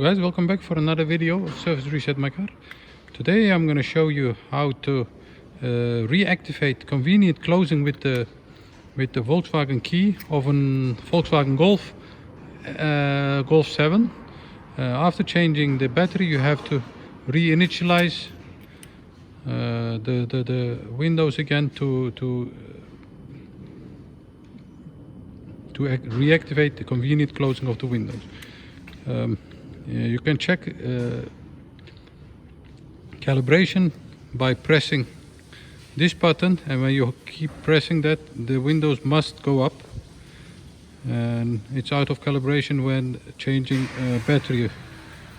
Guys, welcome back for another video of Service Reset My Car. Today I'm going to show you how to reactivate convenient closing with the Volkswagen key of a Volkswagen Golf 7. After changing the battery, you have to reinitialize the windows again to reactivate the convenient closing of the windows. You can check calibration by pressing this button, and when you keep pressing that, the windows must go up, and it's out of calibration when changing battery,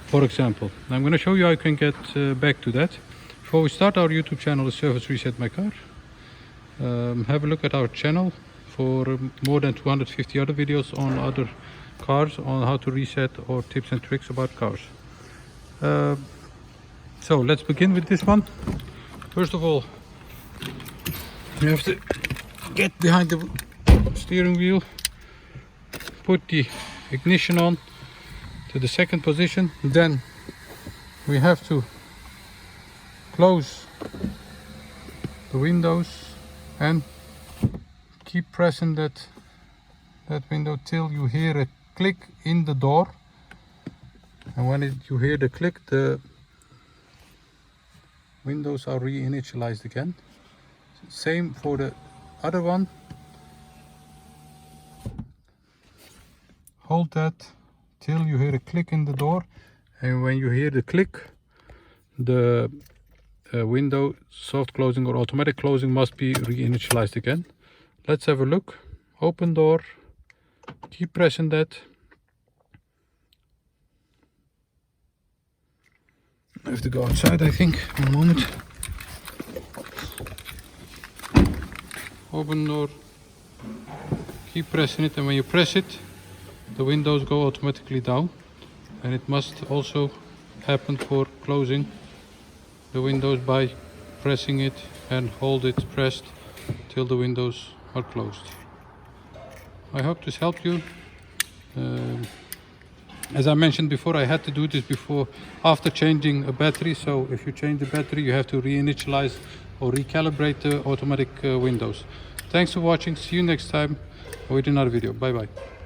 for example. I'm going to show you how you can get back to that. Before we start, our YouTube channel is Service Reset My Car. Have a look at our channel for more than 250 other videos on other cars, on how to reset, or tips and tricks about cars. So let's begin with this one. First of all, you have to get behind the steering wheel, put the ignition on to the second position, then we have to close the windows and keep pressing that window till you hear a click in the door, and when you hear the click, the windows are reinitialized again. Same for the other one. Hold that till you hear a click in the door, and when you hear the click, the window soft closing or automatic closing must be reinitialized again. Let's have a look. Open door, keep pressing that. I have to go outside, I think. One moment. Open door, keep pressing it, and when you press it, the windows go automatically down, and it must also happen for closing the windows by pressing it and hold it pressed till the windows are closed. I hope this helped you. As I mentioned before, I had to do this before, after changing a battery. So if you change the battery, you have to reinitialize or recalibrate the automatic windows. Thanks for watching. See you next time with another video. Bye bye.